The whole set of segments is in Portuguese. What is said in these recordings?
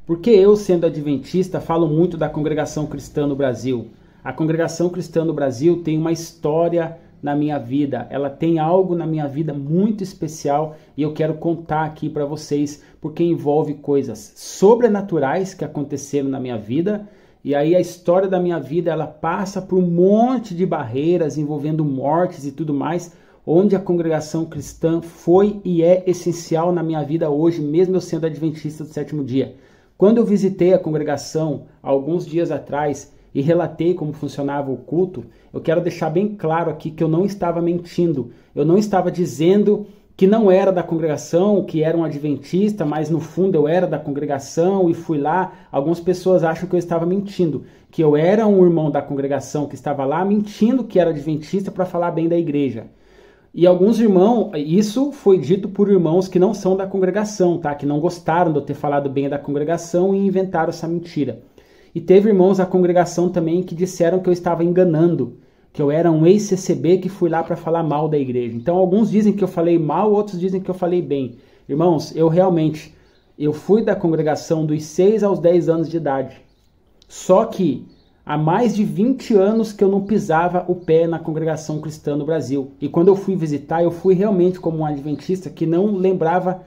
Porque eu, sendo adventista, falo muito da Congregação Cristã no Brasil. A Congregação Cristã no Brasil tem uma história na minha vida, ela tem algo na minha vida muito especial e eu quero contar aqui para vocês, porque envolve coisas sobrenaturais que aconteceram na minha vida. E aí a história da minha vida, ela passa por um monte de barreiras envolvendo mortes e tudo mais, onde a Congregação Cristã foi e é essencial na minha vida hoje, mesmo eu sendo adventista do sétimo dia. Quando eu visitei a congregação alguns dias atrás e relatei como funcionava o culto, eu quero deixar bem claro aqui que eu não estava mentindo. Eu não estava dizendo que não era da congregação, que era um adventista, mas no fundo eu era da congregação e fui lá. Algumas pessoas acham que eu estava mentindo, que eu era um irmão da congregação que estava lá mentindo que era adventista para falar bem da igreja. E alguns irmãos, isso foi dito por irmãos que não são da congregação, tá? Que não gostaram de eu ter falado bem da congregação e inventaram essa mentira. E teve irmãos da congregação também que disseram que eu estava enganando, que eu era um ex-CCB que fui lá para falar mal da igreja. Então alguns dizem que eu falei mal, outros dizem que eu falei bem. Irmãos, eu fui da congregação dos 6 aos 10 anos de idade. Só que há mais de 20 anos que eu não pisava o pé na Congregação Cristã no Brasil. E quando eu fui visitar, eu fui realmente como um adventista que não lembrava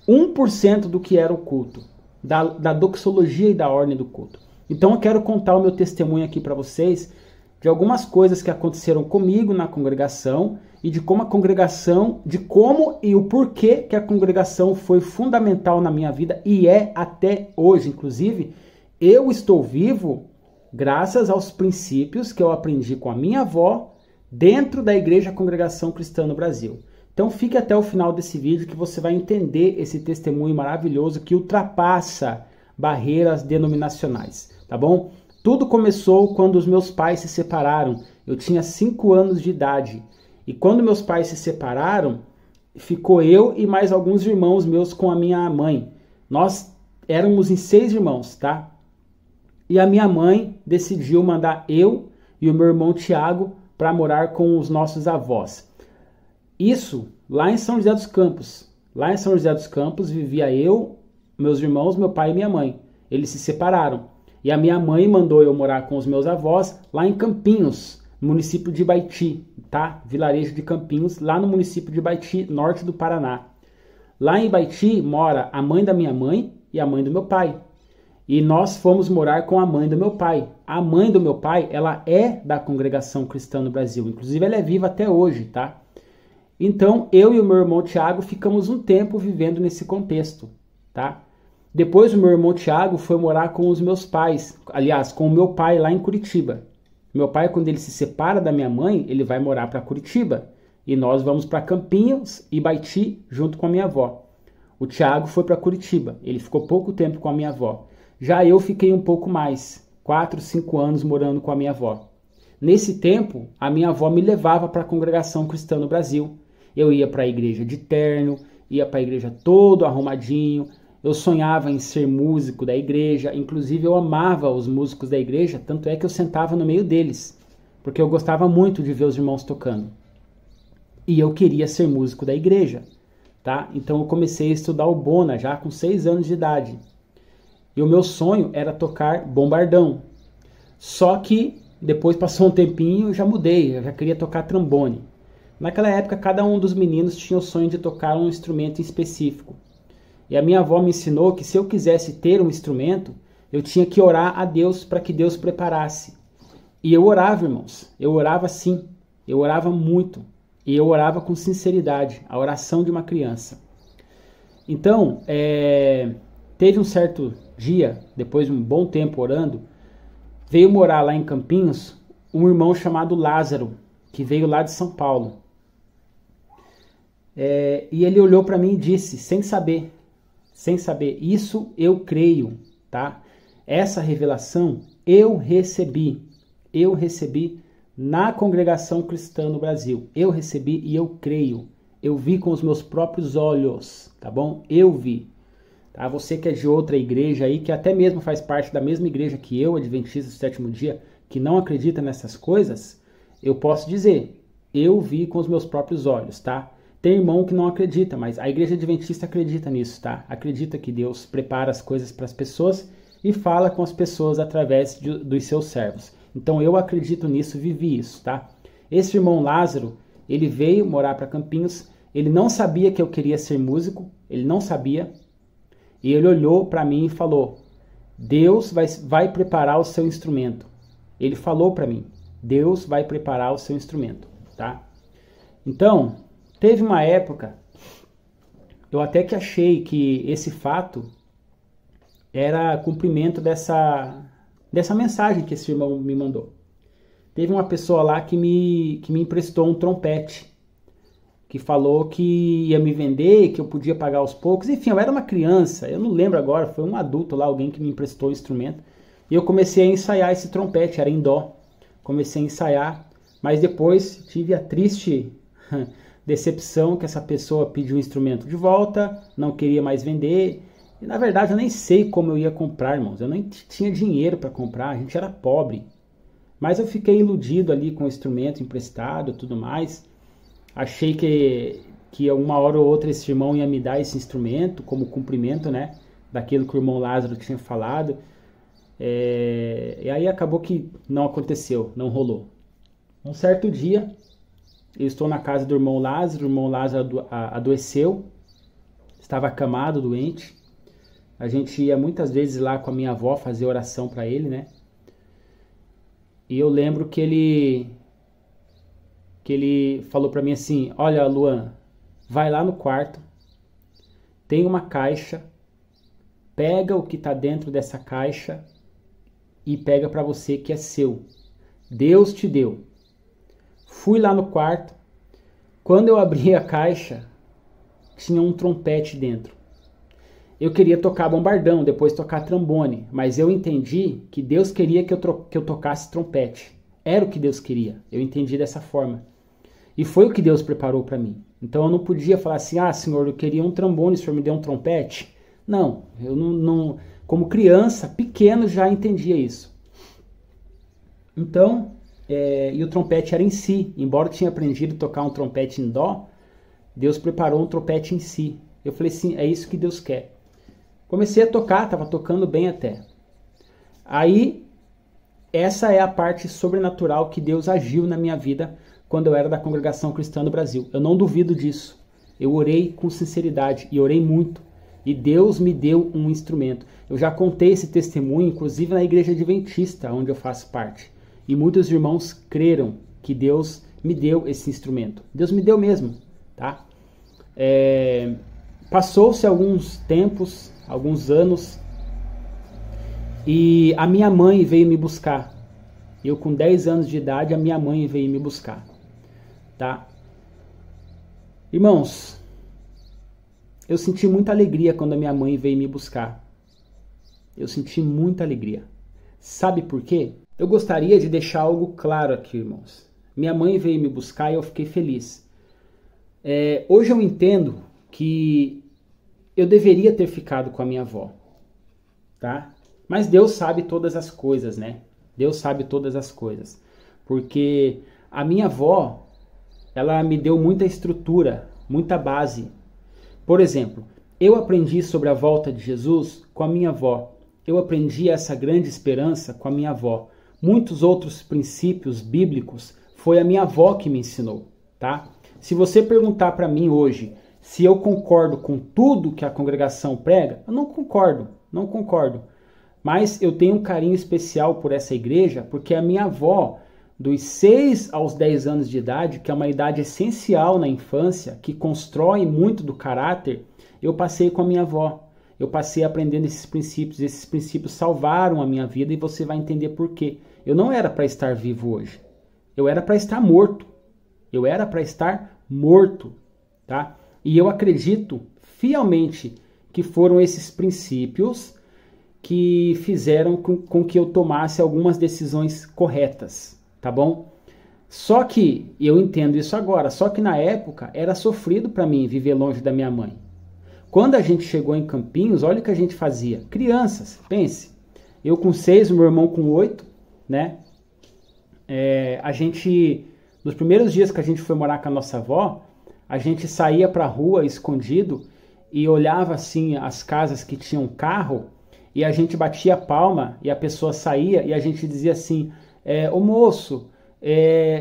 1% do que era o culto, da doxologia e da ordem do culto. Então eu quero contar o meu testemunho aqui para vocês de algumas coisas que aconteceram comigo na congregação e de como a congregação, de como e o porquê que a congregação foi fundamental na minha vida e é até hoje. Inclusive, eu estou vivo graças aos princípios que eu aprendi com a minha avó dentro da Igreja Congregação Cristã no Brasil. Então fique até o final desse vídeo que você vai entender esse testemunho maravilhoso que ultrapassa barreiras denominacionais, tá bom? Tudo começou quando os meus pais se separaram. Eu tinha 5 anos de idade. E quando meus pais se separaram, ficou eu e mais alguns irmãos meus com a minha mãe. Nós éramos em 6 irmãos, tá? E a minha mãe decidiu mandar eu e o meu irmão Tiago para morar com os nossos avós. Isso lá em São José dos Campos. Lá em São José dos Campos vivia eu, meus irmãos, meu pai e minha mãe. Eles se separaram. E a minha mãe mandou eu morar com os meus avós lá em Campinhos, município de Baiti, tá? Vilarejo de Campinhos, lá no município de Baiti, norte do Paraná. Lá em Baiti mora a mãe da minha mãe e a mãe do meu pai. E nós fomos morar com a mãe do meu pai. A mãe do meu pai, ela é da Congregação Cristã no Brasil. Inclusive, ela é viva até hoje, tá? Então, eu e o meu irmão Tiago ficamos um tempo vivendo nesse contexto, tá? Depois, o meu irmão Tiago foi morar com os meus pais. Aliás, com o meu pai lá em Curitiba. Meu pai, quando ele se separa da minha mãe, ele vai morar para Curitiba. E nós vamos para Campinhos e Baiti junto com a minha avó. O Tiago foi para Curitiba. Ele ficou pouco tempo com a minha avó. Já eu fiquei um pouco mais, 4, 5 anos morando com a minha avó. Nesse tempo, a minha avó me levava para a Congregação Cristã no Brasil. Eu ia para a igreja de terno, ia para a igreja todo arrumadinho. Eu sonhava em ser músico da igreja, inclusive eu amava os músicos da igreja, tanto é que eu sentava no meio deles, porque eu gostava muito de ver os irmãos tocando. E eu queria ser músico da igreja, tá? Então eu comecei a estudar o Bona já com 6 anos de idade. E o meu sonho era tocar bombardão. Só que depois passou um tempinho, eu já mudei, eu já queria tocar trombone. Naquela época, cada um dos meninos tinha o sonho de tocar um instrumento específico. E a minha avó me ensinou que se eu quisesse ter um instrumento, eu tinha que orar a Deus para que Deus preparasse. E eu orava, irmãos. Eu orava sim. Eu orava muito. E eu orava com sinceridade. A oração de uma criança. Então, teve um certo dia, depois de um bom tempo orando, veio morar lá em Campinhos um irmão chamado Lázaro, que veio lá de São Paulo. E ele olhou para mim e disse, sem saber, isso eu creio, tá? Essa revelação eu recebi na Congregação Cristã no Brasil. Eu recebi e eu creio. Eu vi com os meus próprios olhos, tá bom? Eu vi. Tá? Você que é de outra igreja aí, que até mesmo faz parte da mesma igreja que eu, adventista do sétimo dia, que não acredita nessas coisas, eu posso dizer, eu vi com os meus próprios olhos, tá? Tem irmão que não acredita, mas a igreja adventista acredita nisso, tá? Acredita que Deus prepara as coisas para as pessoas e fala com as pessoas através dos seus servos. Então eu acredito nisso, vivi isso, tá? Esse irmão Lázaro, ele veio morar para Campinas, ele não sabia que eu queria ser músico, ele não sabia, e ele olhou para mim e falou: Deus vai preparar o seu instrumento. Ele falou para mim: Deus vai preparar o seu instrumento, tá? Então, teve uma época, eu até que achei que esse fato era cumprimento dessa mensagem que esse irmão me mandou. Teve uma pessoa lá que me emprestou um trompete, que falou que ia me vender, que eu podia pagar aos poucos. Enfim, eu era uma criança, eu não lembro agora, foi um adulto lá, alguém que me emprestou o instrumento. E eu comecei a ensaiar esse trompete, era em dó. Comecei a ensaiar, mas depois tive a triste decepção que essa pessoa pediu o instrumento de volta, não queria mais vender. E na verdade eu nem sei como eu ia comprar, irmãos. Eu nem tinha dinheiro para comprar, a gente era pobre. Mas eu fiquei iludido ali com o instrumento emprestado e tudo mais. Achei que uma hora ou outra esse irmão ia me dar esse instrumento como cumprimento, né, daquilo que o irmão Lázaro tinha falado. E aí acabou que não aconteceu, não rolou. Um certo dia, eu estou na casa do irmão Lázaro, o irmão Lázaro adoeceu, estava acamado, doente. A gente ia muitas vezes lá com a minha avó fazer oração para ele, né? E eu lembro que ele falou para mim assim: olha, Luan, vai lá no quarto, tem uma caixa, pega o que está dentro dessa caixa e pega para você, que é seu. Deus te deu. Fui lá no quarto. Quando eu abri a caixa, tinha um trompete dentro. Eu queria tocar bombardão, depois tocar trombone, mas eu entendi que Deus queria que eu tocasse trompete. Era o que Deus queria. Eu entendi dessa forma. E foi o que Deus preparou para mim. Então eu não podia falar assim: ah, Senhor, eu queria um trombone, o Senhor me deu um trompete. Não, eu não como criança, pequeno, já entendia isso. Então, e o trompete era em si. Embora eu tinha aprendido a tocar um trompete em dó, Deus preparou um trompete em si. Eu falei assim: é isso que Deus quer. Comecei a tocar, estava tocando bem até. Aí, essa é a parte sobrenatural que Deus agiu na minha vida quando eu era da Congregação Cristã do Brasil. Eu não duvido disso. Eu orei com sinceridade e orei muito. E Deus me deu um instrumento. Eu já contei esse testemunho, inclusive na igreja adventista, onde eu faço parte. E muitos irmãos creram que Deus me deu esse instrumento. Deus me deu mesmo, tá? Passou-se alguns tempos, alguns anos, e a minha mãe veio me buscar. Eu com 10 anos de idade, a minha mãe veio me buscar, tá? Irmãos, eu senti muita alegria quando a minha mãe veio me buscar. Eu senti muita alegria. Sabe por quê? Eu gostaria de deixar algo claro aqui, irmãos. Minha mãe veio me buscar e eu fiquei feliz. Hoje eu entendo que eu deveria ter ficado com a minha avó, tá? Mas Deus sabe todas as coisas, né? Deus sabe todas as coisas. Porque a minha avó, ela me deu muita estrutura, muita base. Por exemplo, eu aprendi sobre a volta de Jesus com a minha avó. Eu aprendi essa grande esperança com a minha avó. Muitos outros princípios bíblicos foi a minha avó que me ensinou, tá? Se você perguntar para mim hoje se eu concordo com tudo que a congregação prega, eu não concordo. Mas eu tenho um carinho especial por essa igreja, porque a minha avó, dos 6 aos 10 anos de idade, que é uma idade essencial na infância, que constrói muito do caráter, eu passei com a minha avó. Eu passei aprendendo esses princípios salvaram a minha vida e você vai entender por quê. Eu não era para estar vivo hoje. Eu era para estar morto. Tá? E eu acredito fielmente que foram esses princípios que fizeram com que eu tomasse algumas decisões corretas, tá bom? Só que, eu entendo isso agora, só que na época era sofrido para mim viver longe da minha mãe. Quando a gente chegou em Campinas, olha o que a gente fazia. Crianças, pense. Eu com 6, o meu irmão com 8, né? A gente, nos primeiros dias que a gente foi morar com a nossa avó, a gente saía para a rua escondido e olhava assim as casas que tinham carro e a gente batia a palma e a pessoa saía e a gente dizia assim, ô moço,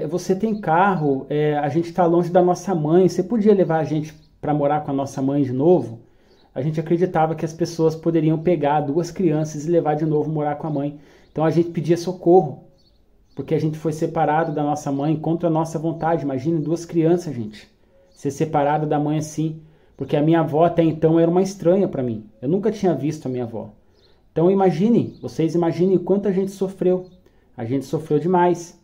você tem carro, a gente está longe da nossa mãe, você podia levar a gente para morar com a nossa mãe de novo? A gente acreditava que as pessoas poderiam pegar 2 crianças e levar de novo morar com a mãe. Então a gente pedia socorro, porque a gente foi separado da nossa mãe contra a nossa vontade. Imagine 2 crianças, gente, ser separado da mãe assim, porque a minha avó até então era uma estranha para mim. Eu nunca tinha visto a minha avó. Então vocês imaginem o quanto a gente sofreu. A gente sofreu demais.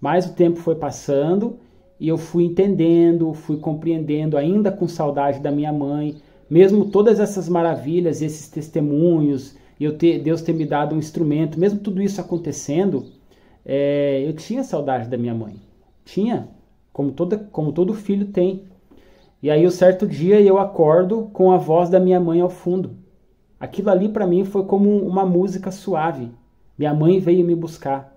Mas o tempo foi passando e eu fui entendendo, fui compreendendo, ainda com saudade da minha mãe, mesmo todas essas maravilhas, esses testemunhos, Deus ter me dado um instrumento, mesmo tudo isso acontecendo, eu tinha saudade da minha mãe. Tinha, como todo filho tem. E aí, um certo dia, eu acordo com a voz da minha mãe ao fundo. Aquilo ali para mim foi como uma música suave. Minha mãe veio me buscar.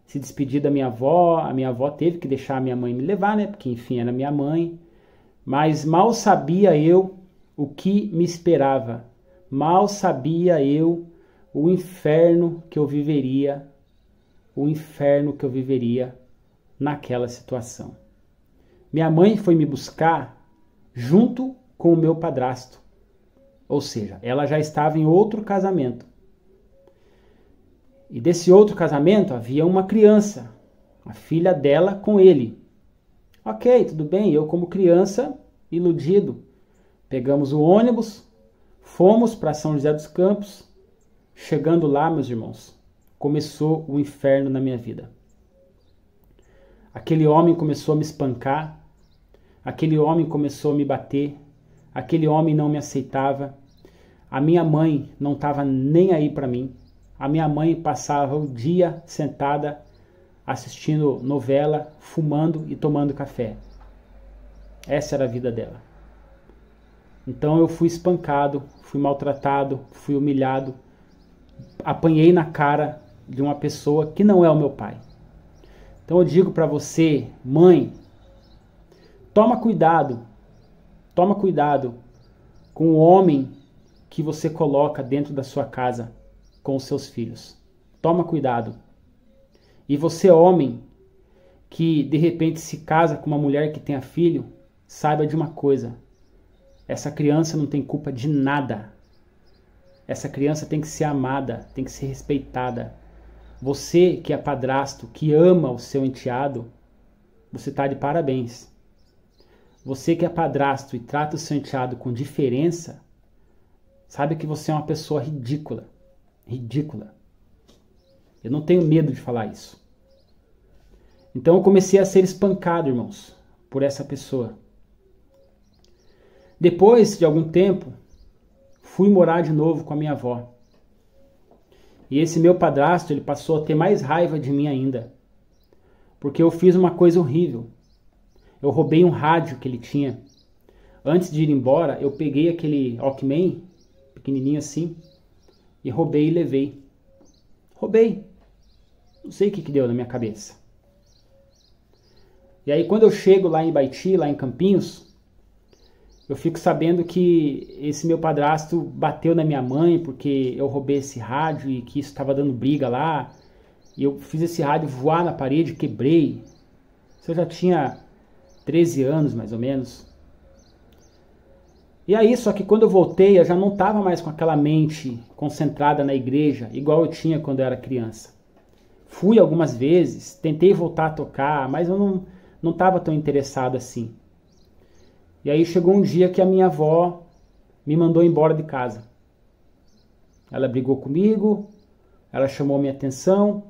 Se despedir da minha avó, a minha avó teve que deixar a minha mãe me levar, né? Porque enfim, era minha mãe. Mas mal sabia eu o que me esperava. Mal sabia eu o inferno que eu viveria, naquela situação. Minha mãe foi me buscar junto com o meu padrasto. Ou seja, ela já estava em outro casamento. E desse outro casamento havia uma criança, a filha dela com ele. Ok, tudo bem, eu como criança, iludido, pegamos o ônibus, fomos para São José dos Campos. Chegando lá, meus irmãos, começou o inferno na minha vida. Aquele homem começou a me espancar, aquele homem começou a me bater, aquele homem não me aceitava, a minha mãe não estava nem aí para mim. A minha mãe passava o dia sentada assistindo novela, fumando e tomando café. Essa era a vida dela. Então eu fui espancado, fui maltratado, fui humilhado, apanhei na cara de uma pessoa que não é o meu pai. Então eu digo para você, mãe, toma cuidado com o homem que você coloca dentro da sua casa com os seus filhos. Toma cuidado. E você, homem, que de repente se casa com uma mulher que tenha filho, saiba de uma coisa. Essa criança não tem culpa de nada. Essa criança tem que ser amada, tem que ser respeitada. Você que é padrasto, que ama o seu enteado, você está de parabéns. Você que é padrasto e trata o seu enteado com diferença, sabe que você é uma pessoa ridícula. Ridícula. Eu não tenho medo de falar isso. Então eu comecei a ser espancado, irmãos, por essa pessoa. Depois de algum tempo, fui morar de novo com a minha avó. E esse meu padrasto, ele passou a ter mais raiva de mim ainda. Porque eu fiz uma coisa horrível. Eu roubei um rádio que ele tinha. Antes de ir embora, eu peguei aquele Walkman, pequenininho assim, e roubei e levei. Roubei. Não sei o que deu na minha cabeça. E aí quando eu chego lá em Baiti, lá em Campinhos, eu fico sabendo que esse meu padrasto bateu na minha mãe porque eu roubei esse rádio e que isso estava dando briga lá. E eu fiz esse rádio voar na parede, quebrei. Isso eu já tinha 13 anos mais ou menos. E aí, só que quando eu voltei, eu já não estava mais com aquela mente concentrada na igreja, igual eu tinha quando eu era criança. Fui algumas vezes, tentei voltar a tocar, mas eu não estava tão interessado assim. E aí chegou um dia que a minha avó me mandou embora de casa. Ela brigou comigo, ela chamou minha atenção,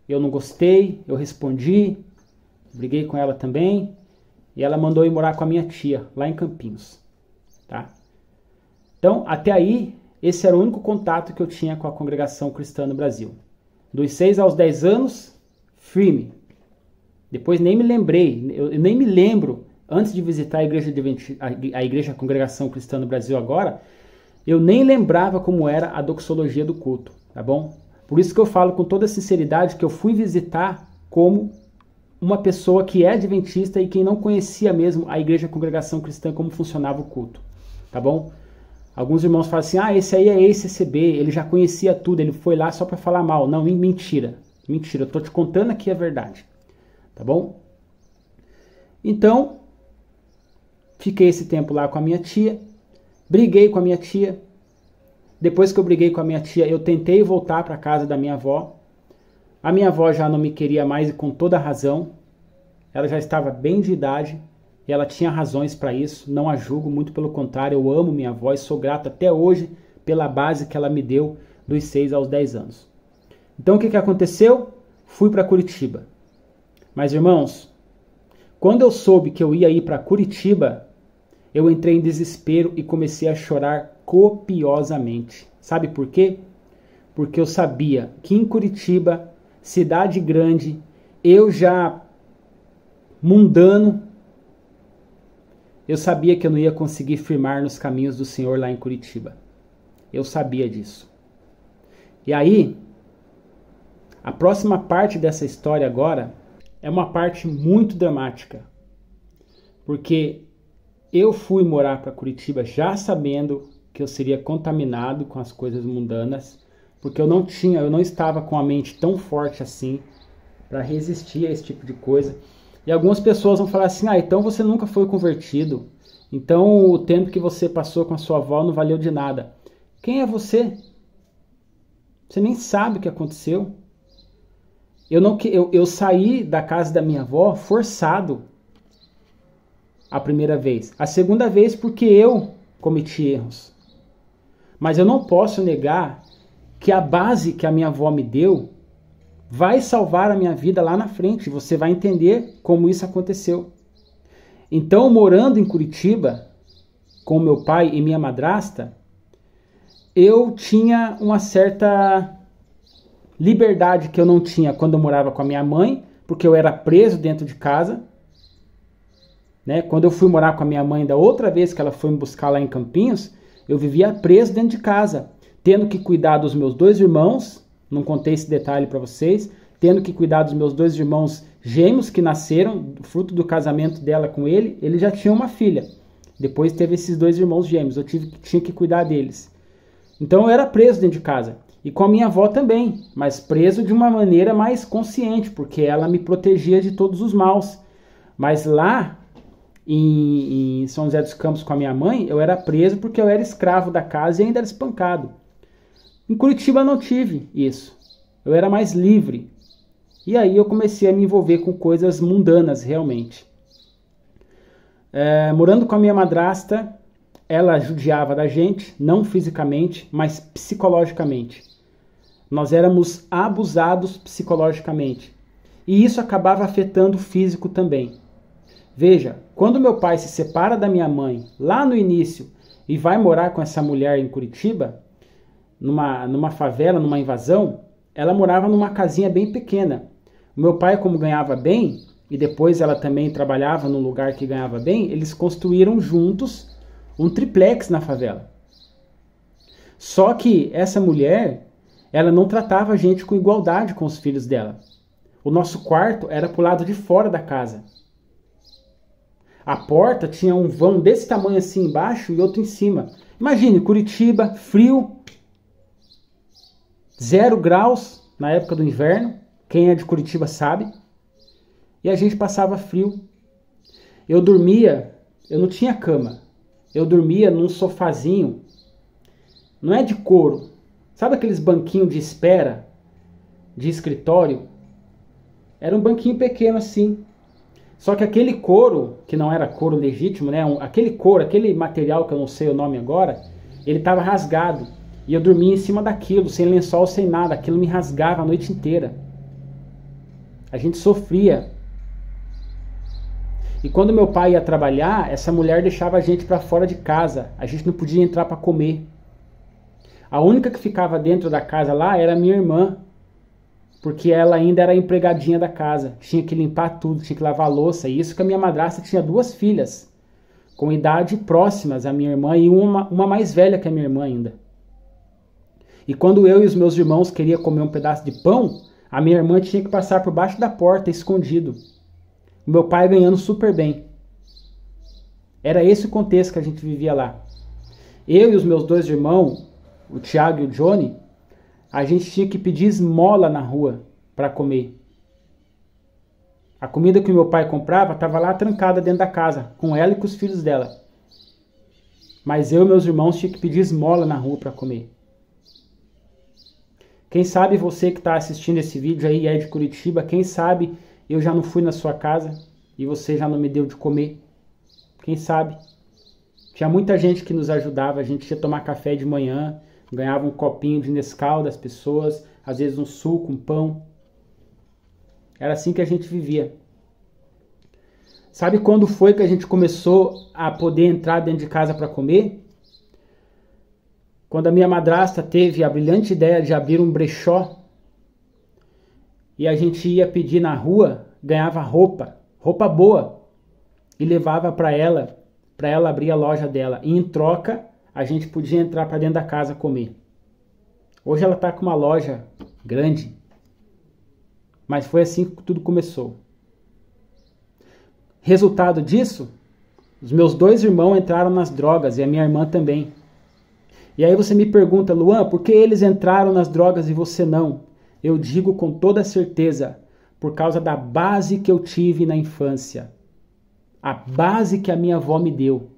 eu não gostei, eu respondi, briguei com ela também, e ela mandou ir morar com a minha tia, lá em Campinhos. Tá? Então, até aí, esse era o único contato que eu tinha com a congregação cristã no Brasil. Dos 6 aos 10 anos, firme. Depois nem me lembrei, eu nem me lembro, antes de visitar a igreja a congregação cristã no Brasil agora, eu nem lembrava como era a doxologia do culto, tá bom? Por isso que eu falo com toda sinceridade que eu fui visitar como uma pessoa que é adventista e quem não conhecia mesmo a Igreja Congregação Cristã, como funcionava o culto, tá bom? Alguns irmãos falam assim, esse aí é ex-CCB, ele já conhecia tudo, ele foi lá só para falar mal. Não, mentira, mentira, eu tô te contando aqui a verdade, tá bom? Então, fiquei esse tempo lá com a minha tia, briguei com a minha tia. Depois que eu briguei com a minha tia, eu tentei voltar para a casa da minha avó. A minha avó já não me queria mais e com toda razão. Ela já estava bem de idade e ela tinha razões para isso. Não a julgo, muito pelo contrário, eu amo minha avó e sou grato até hoje pela base que ela me deu dos 6 aos 10 anos. Então o que aconteceu? Fui para Curitiba. Mas irmãos, quando eu soube que eu ia ir para Curitiba, eu entrei em desespero e comecei a chorar copiosamente. Sabe por quê? Porque eu sabia que em Curitiba, cidade grande, eu já mundano, eu sabia que eu não ia conseguir firmar nos caminhos do Senhor lá em Curitiba. Eu sabia disso. E aí, a próxima parte dessa história agora é uma parte muito dramática. Porque eu fui morar para Curitiba já sabendo que eu seria contaminado com as coisas mundanas, porque eu não estava com a mente tão forte assim para resistir a esse tipo de coisa. E algumas pessoas vão falar assim, então você nunca foi convertido, então o tempo que você passou com a sua avó não valeu de nada. Quem é você? Você nem sabe o que aconteceu. Eu saí da casa da minha avó forçado a primeira vez. A segunda vez porque eu cometi erros. Mas eu não posso negar que a base que a minha avó me deu vai salvar a minha vida lá na frente. Você vai entender como isso aconteceu. Então, morando em Curitiba, com meu pai e minha madrasta, eu tinha uma certa liberdade que eu não tinha quando eu morava com a minha mãe, porque eu era preso dentro de casa. Quando eu fui morar com a minha mãe da outra vez que ela foi me buscar lá em Campinhos, eu vivia preso dentro de casa, tendo que cuidar dos meus 2 irmãos, não contei esse detalhe para vocês, tendo que cuidar dos meus 2 irmãos gêmeos que nasceram, fruto do casamento dela com ele já tinha uma filha. Depois teve esses 2 irmãos gêmeos, eu tinha que cuidar deles. Então eu era preso dentro de casa. E com a minha avó também, mas preso de uma maneira mais consciente, porque ela me protegia de todos os maus. Mas lá em São José dos Campos com a minha mãe, eu era preso porque eu era escravo da casa e ainda era espancado. Em Curitiba eu não tive isso. Eu era mais livre. E aí eu comecei a me envolver com coisas mundanas, realmente. Morando com a minha madrasta, ela judiava da gente, não fisicamente, mas psicologicamente. Nós éramos abusados psicologicamente. E isso acabava afetando o físico também. Veja, quando meu pai se separa da minha mãe, lá no início, e vai morar com essa mulher em Curitiba, numa favela, numa invasão, ela morava numa casinha bem pequena. O meu pai, como ganhava bem, e depois ela também trabalhava num lugar que ganhava bem, eles construíram juntos um triplex na favela. Só que essa mulher, ela não tratava a gente com igualdade com os filhos dela. O nosso quarto era pro lado de fora da casa. A porta tinha um vão desse tamanho assim embaixo e outro em cima. Imagine, Curitiba, frio, 0 graus na época do inverno. Quem é de Curitiba sabe. E a gente passava frio. Eu não tinha cama. Eu dormia num sofazinho, não é de couro. Sabe aqueles banquinhos de espera, de escritório? Era um banquinho pequeno assim. Só que aquele couro, que não era couro legítimo, aquele couro, aquele material que eu não sei o nome agora, ele estava rasgado. E eu dormia em cima daquilo, sem lençol, sem nada. Aquilo me rasgava a noite inteira. A gente sofria. E quando meu pai ia trabalhar, essa mulher deixava a gente para fora de casa. A gente não podia entrar para comer. A única que ficava dentro da casa lá era a minha irmã. Porque ela ainda era empregadinha da casa. Tinha que limpar tudo, tinha que lavar a louça. E isso que a minha madrasta tinha 2 filhas, com idade próximas à minha irmã e uma mais velha que a minha irmã ainda. E quando eu e os meus irmãos queríamos comer um pedaço de pão, a minha irmã tinha que passar por baixo da porta, escondido. O meu pai ganhando super bem. Era esse o contexto que a gente vivia lá. Eu e os meus 2 irmãos, o Thiago e o Johnny, a gente tinha que pedir esmola na rua para comer. A comida que o meu pai comprava estava lá trancada dentro da casa, com ela e com os filhos dela. Mas eu e meus irmãos tinha que pedir esmola na rua para comer. Quem sabe você que está assistindo esse vídeo aí é de Curitiba, quem sabe eu já não fui na sua casa e você já não me deu de comer. Quem sabe? Tinha muita gente que nos ajudava, a gente ia tomar café de manhã, ganhava um copinho de Nescau das pessoas, às vezes um suco, um pão. Era assim que a gente vivia. Sabe quando foi que a gente começou a poder entrar dentro de casa para comer? Quando a minha madrasta teve a brilhante ideia de abrir um brechó e a gente ia pedir na rua, ganhava roupa boa, e levava para ela abrir a loja dela. E em troca, a gente podia entrar para dentro da casa comer. Hoje ela está com uma loja grande, mas foi assim que tudo começou. Resultado disso, os meus 2 irmãos entraram nas drogas e a minha irmã também. E aí você me pergunta, Luan, por que eles entraram nas drogas e você não? Eu digo com toda certeza, por causa da base que eu tive na infância. A base que a minha avó me deu.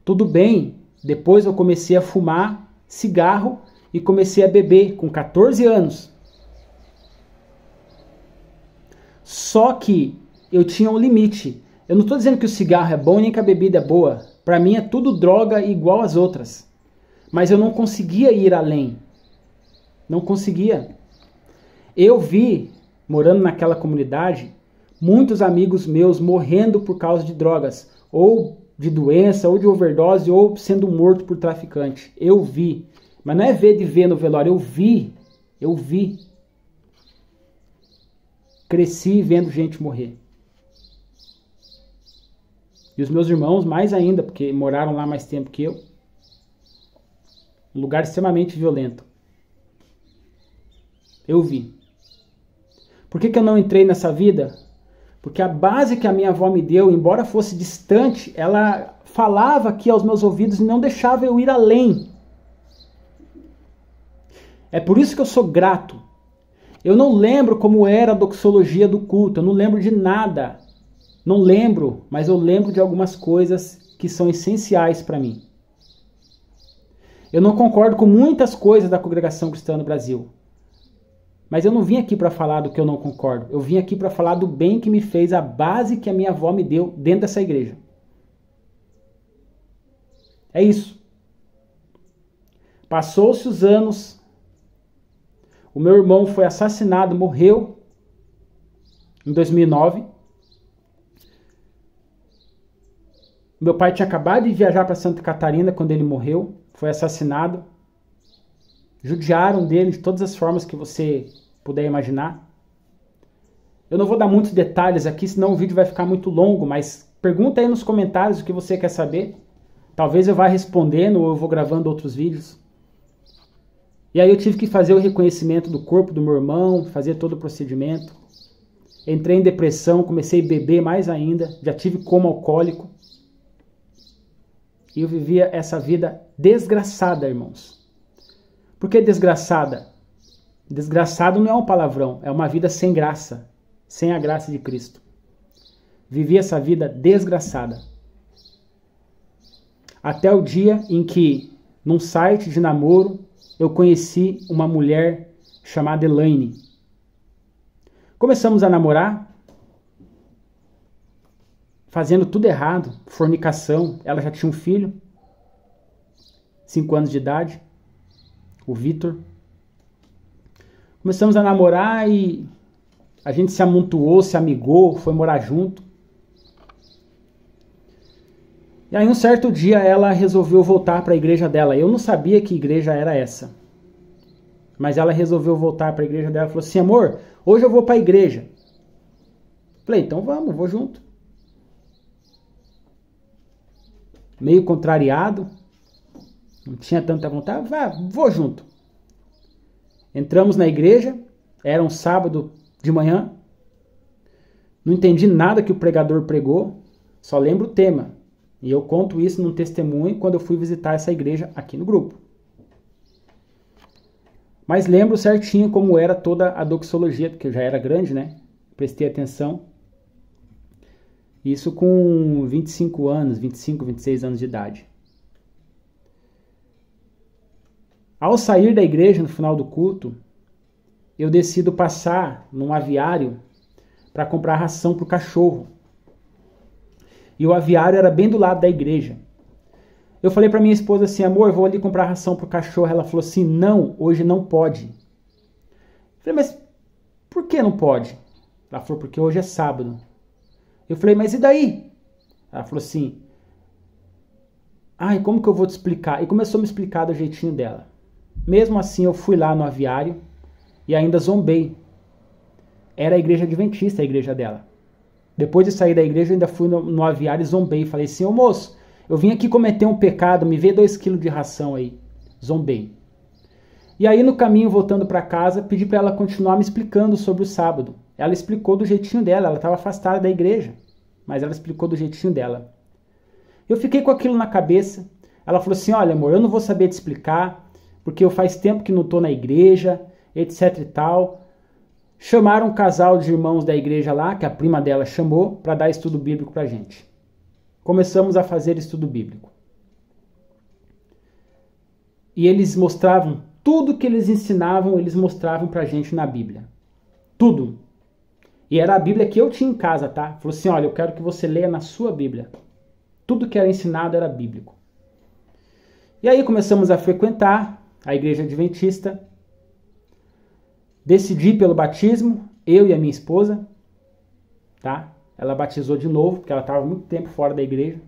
Tudo bem, depois eu comecei a fumar cigarro e comecei a beber com 14 anos. Só que eu tinha um limite. Eu não estou dizendo que o cigarro é bom nem que a bebida é boa. Para mim é tudo droga igual às outras. Mas eu não conseguia ir além. Não conseguia. Eu vi, morando naquela comunidade, muitos amigos meus morrendo por causa de drogas, ou de doença, ou de overdose, ou sendo morto por traficante. Eu vi. Mas não é ver de ver no velório, eu vi. Cresci vendo gente morrer. E os meus irmãos mais ainda, porque moraram lá mais tempo que eu. Um lugar extremamente violento. Eu vi. Por que eu não entrei nessa vida? Porque a base que a minha avó me deu, embora fosse distante, ela falava aqui aos meus ouvidos e não deixava eu ir além. É por isso que eu sou grato. Eu não lembro como era a doxologia do culto, eu não lembro de nada. Não lembro, mas eu lembro de algumas coisas que são essenciais para mim. Eu não concordo com muitas coisas da Congregação Cristã no Brasil. Mas eu não vim aqui para falar do que eu não concordo. Eu vim aqui para falar do bem que me fez a base que a minha avó me deu dentro dessa igreja. É isso. Passou-se os anos. O meu irmão foi assassinado, morreu em 2009. Meu pai tinha acabado de viajar para Santa Catarina quando ele morreu. Foi assassinado. Judiaram dele de todas as formas que você puder imaginar. Eu não vou dar muitos detalhes aqui, senão o vídeo vai ficar muito longo, mas pergunta aí nos comentários o que você quer saber. Talvez eu vá respondendo ou eu vou gravando outros vídeos. E aí eu tive que fazer o reconhecimento do corpo do meu irmão, fazer todo o procedimento. Entrei em depressão, comecei a beber mais ainda, já tive coma alcoólico. E eu vivia essa vida desgraçada, irmãos. Por que desgraçada? Desgraçado não é um palavrão, é uma vida sem graça, sem a graça de Cristo. Vivi essa vida desgraçada. Até o dia em que, num site de namoro, eu conheci uma mulher chamada Elaine. Começamos a namorar, fazendo tudo errado, fornicação. Ela já tinha um filho, 5 anos de idade, o Vitor. Começamos a namorar e a gente se amontoou, se amigou, foi morar junto. E aí um certo dia ela resolveu voltar para a igreja dela. Eu não sabia que igreja era essa. Mas ela resolveu voltar para a igreja dela e falou assim: amor, hoje eu vou para a igreja. Falei, então vamos, vou junto. Meio contrariado, não tinha tanta vontade, vou junto. Entramos na igreja, era um sábado de manhã. Não entendi nada que o pregador pregou, só lembro o tema. E eu conto isso num testemunho quando eu fui visitar essa igreja aqui no grupo. Mas lembro certinho como era toda a doxologia, porque eu já era grande, né? Prestei atenção. Isso com 25 anos, 25, 26 anos de idade. Ao sair da igreja no final do culto, eu decido passar num aviário para comprar ração para o cachorro. E o aviário era bem do lado da igreja. Eu falei para minha esposa assim, amor, eu vou ali comprar ração para o cachorro. Ela falou assim, não, hoje não pode. Eu falei, mas por que não pode? Ela falou, porque hoje é sábado. Eu falei, mas e daí? Ela falou assim, ai, como que eu vou te explicar? E começou a me explicar do jeitinho dela. Mesmo assim, eu fui lá no aviário e ainda zombei. Era a igreja adventista, a igreja dela. Depois de sair da igreja, eu ainda fui no aviário e zombei. Falei assim, ô moço, eu vim aqui cometer um pecado, me vê 2 quilos de ração aí. Zombei. E aí, no caminho, voltando para casa, pedi para ela continuar me explicando sobre o sábado. Ela explicou do jeitinho dela, ela estava afastada da igreja, mas ela explicou do jeitinho dela. Eu fiquei com aquilo na cabeça. Ela falou assim, olha amor, eu não vou saber te explicar, porque eu faz tempo que não estou na igreja, etc e tal. Chamaram um casal de irmãos da igreja lá, que a prima dela chamou, para dar estudo bíblico para a gente. Começamos a fazer estudo bíblico. E eles mostravam, tudo que eles ensinavam, eles mostravam para a gente na Bíblia. Tudo. E era a Bíblia que eu tinha em casa, tá? Falou assim, olha, eu quero que você leia na sua Bíblia. Tudo que era ensinado era bíblico. E aí começamos a frequentar a igreja adventista. Decidi pelo batismo, eu e a minha esposa, tá? Ela batizou de novo, porque ela estava muito tempo fora da igreja.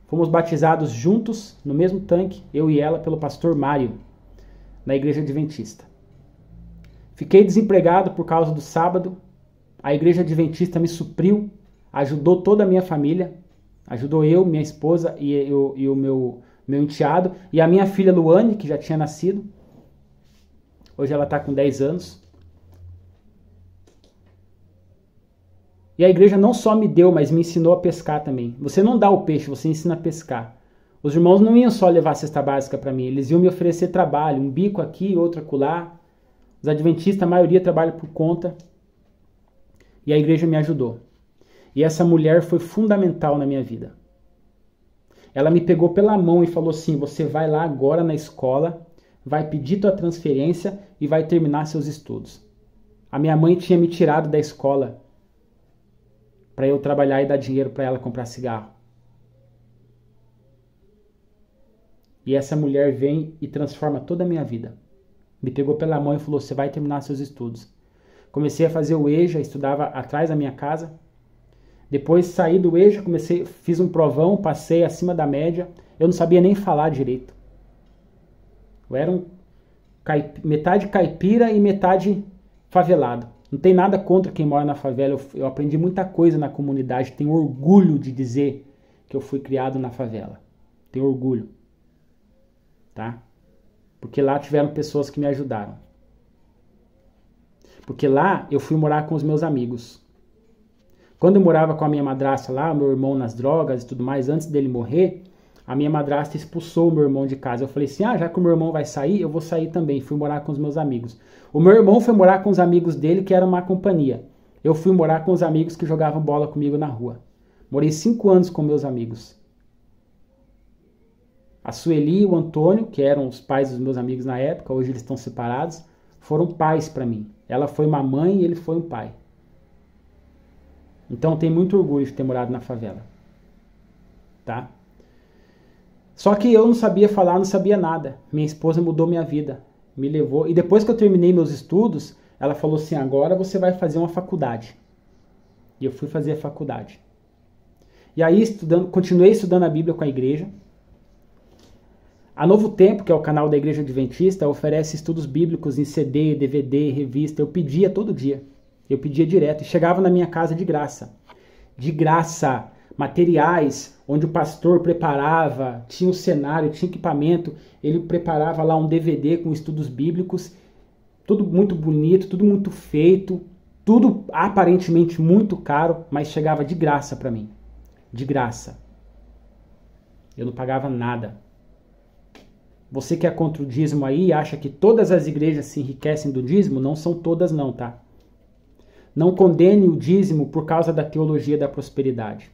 Fomos batizados juntos, no mesmo tanque, eu e ela, pelo pastor Mário, na igreja adventista. Fiquei desempregado por causa do sábado. A igreja adventista me supriu, ajudou toda a minha família, ajudou eu, minha esposa e o meu enteado, e a minha filha Luane, que já tinha nascido. Hoje ela está com 10 anos. E a igreja não só me deu, mas me ensinou a pescar também. Você não dá o peixe, você ensina a pescar. Os irmãos não iam só levar a cesta básica para mim, eles iam me oferecer trabalho, um bico aqui, outro acolá. Os adventistas, a maioria trabalha por conta. E a igreja me ajudou. E essa mulher foi fundamental na minha vida. Ela me pegou pela mão e falou assim, você vai lá agora na escola, vai pedir tua transferência e vai terminar seus estudos. A minha mãe tinha me tirado da escola para eu trabalhar e dar dinheiro para ela comprar cigarro. E essa mulher vem e transforma toda a minha vida. Me pegou pela mão e falou, você vai terminar seus estudos. Comecei a fazer o EJA, estudava atrás da minha casa. Depois saí do EJA, fiz um provão, passei acima da média. Eu não sabia nem falar direito. Eu era metade caipira e metade favelado. Não tem nada contra quem mora na favela. Eu aprendi muita coisa na comunidade. Tenho orgulho de dizer que eu fui criado na favela. Tenho orgulho. Tá? Porque lá tiveram pessoas que me ajudaram. Porque lá eu fui morar com os meus amigos. Quando eu morava com a minha madrasta lá, o meu irmão nas drogas e tudo mais, antes dele morrer, a minha madrasta expulsou o meu irmão de casa. Eu falei assim, já que o meu irmão vai sair, eu vou sair também. Fui morar com os meus amigos. O meu irmão foi morar com os amigos dele, que era uma companhia. Eu fui morar com os amigos que jogavam bola comigo na rua. Morei 5 anos com meus amigos. A Sueli e o Antônio, que eram os pais dos meus amigos na época, hoje eles estão separados, foram pais para mim. Ela foi uma mãe e ele foi um pai. Então tenho muito orgulho de ter morado na favela. Tá? Só que eu não sabia falar, não sabia nada. Minha esposa mudou minha vida. Me levou. E depois que eu terminei meus estudos, ela falou assim, agora você vai fazer uma faculdade. E eu fui fazer a faculdade. E aí continuei estudando a Bíblia com a igreja. A Novo Tempo, que é o canal da Igreja Adventista, oferece estudos bíblicos em CD, DVD, revista. Eu pedia todo dia. Eu pedia direto. E chegava na minha casa de graça. De graça. Materiais onde o pastor preparava, tinha um cenário, tinha equipamento. Ele preparava lá um DVD com estudos bíblicos. Tudo muito bonito, tudo muito feito. Tudo aparentemente muito caro, mas chegava de graça para mim. De graça. Eu não pagava nada. Você que é contra o dízimo aí e acha que todas as igrejas se enriquecem do dízimo, não são todas não, tá? Não condene o dízimo por causa da teologia da prosperidade.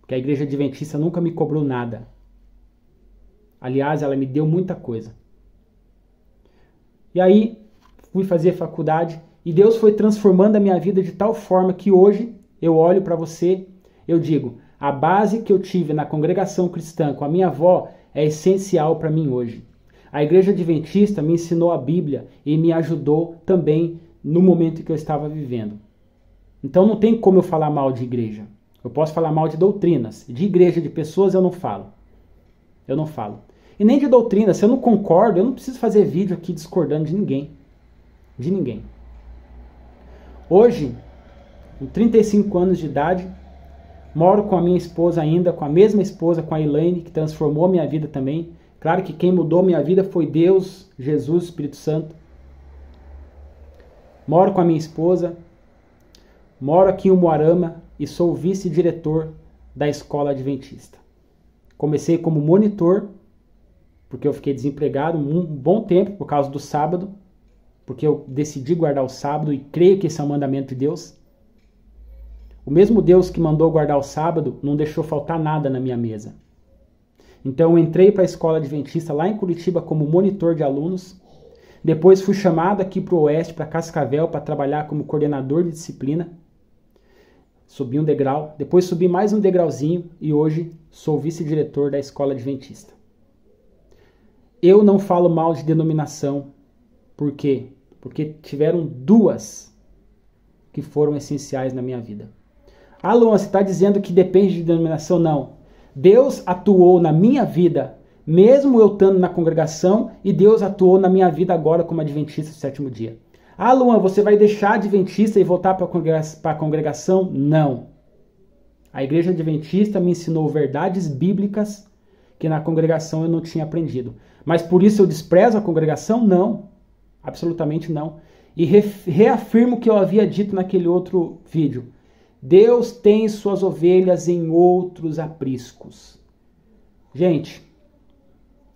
Porque a igreja adventista nunca me cobrou nada. Aliás, ela me deu muita coisa. E aí, fui fazer faculdade e Deus foi transformando a minha vida de tal forma que hoje eu olho para você, eu digo, a base que eu tive na congregação cristã com a minha avó é essencial para mim hoje. A igreja adventista me ensinou a Bíblia e me ajudou também no momento que eu estava vivendo. Então não tem como eu falar mal de igreja. Eu posso falar mal de doutrinas. De igreja, de pessoas, eu não falo. Eu não falo. E nem de doutrina. Se eu não concordo, eu não preciso fazer vídeo aqui discordando de ninguém. De ninguém. Hoje, com 35 anos de idade, moro com a minha esposa ainda, com a mesma esposa, com a Elaine, que transformou a minha vida também. Claro que quem mudou minha vida foi Deus, Jesus, Espírito Santo. Moro com a minha esposa. Moro aqui em Umuarama e sou vice-diretor da escola adventista. Comecei como monitor, porque eu fiquei desempregado um bom tempo por causa do sábado, porque eu decidi guardar o sábado e creio que esse é um mandamento de Deus. O mesmo Deus que mandou guardar o sábado não deixou faltar nada na minha mesa. Então eu entrei para a escola adventista lá em Curitiba como monitor de alunos. Depois fui chamado aqui para o Oeste, para Cascavel, para trabalhar como coordenador de disciplina. Subi um degrau, depois subi mais um degrauzinho e hoje sou vice-diretor da escola adventista. Eu não falo mal de denominação. Por quê? Porque tiveram duas que foram essenciais na minha vida. Ah, Luan, você está dizendo que depende de denominação? Não. Deus atuou na minha vida, mesmo eu estando na congregação, e Deus atuou na minha vida agora como adventista do sétimo dia. Ah, Luan, você vai deixar adventista e voltar para a congregação? Não. A igreja adventista me ensinou verdades bíblicas que na congregação eu não tinha aprendido. Mas por isso eu desprezo a congregação? Não. Absolutamente não. E reafirmo o que eu havia dito naquele outro vídeo. Deus tem suas ovelhas em outros apriscos. Gente,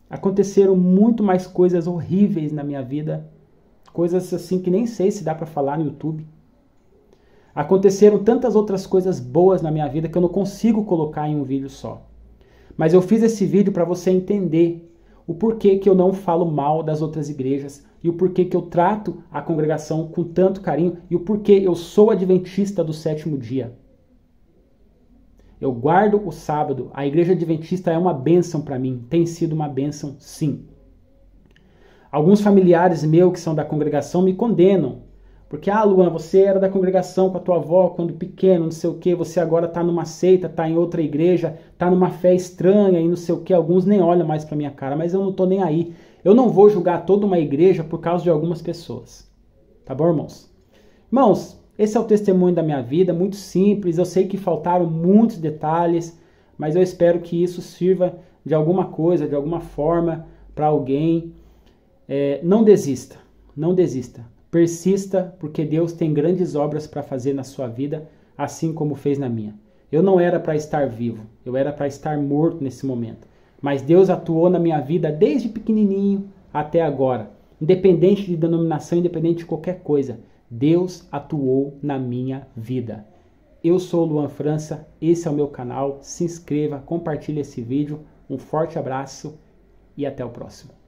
aconteceram muito mais coisas horríveis na minha vida. Coisas assim que nem sei se dá para falar no YouTube. Aconteceram tantas outras coisas boas na minha vida que eu não consigo colocar em um vídeo só. Mas eu fiz esse vídeo para você entender o porquê que eu não falo mal das outras igrejas e o porquê que eu trato a congregação com tanto carinho e o porquê eu sou adventista do sétimo dia. Eu guardo o sábado. A igreja adventista é uma bênção para mim. Tem sido uma bênção, sim. Alguns familiares meus que são da congregação me condenam. Porque, Luan, você era da congregação com a tua avó quando pequeno, não sei o que, você agora está numa seita, está em outra igreja, está numa fé estranha e não sei o que. Alguns nem olham mais para minha cara, mas eu não estou nem aí. Eu não vou julgar toda uma igreja por causa de algumas pessoas. Tá bom, irmãos? Irmãos, esse é o testemunho da minha vida, muito simples. Eu sei que faltaram muitos detalhes, mas eu espero que isso sirva de alguma coisa, de alguma forma para alguém. Não desista, não desista. Persista, porque Deus tem grandes obras para fazer na sua vida, assim como fez na minha. Eu não era para estar vivo, eu era para estar morto nesse momento. Mas Deus atuou na minha vida desde pequenininho até agora. Independente de denominação, independente de qualquer coisa. Deus atuou na minha vida. Eu sou o Luan França, esse é o meu canal. Se inscreva, compartilhe esse vídeo. Um forte abraço e até o próximo.